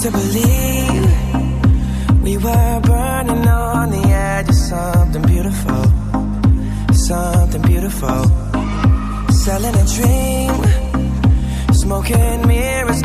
to believe we were burning on the edge of something beautiful, something beautiful. Selling a dream, smoking mirrors,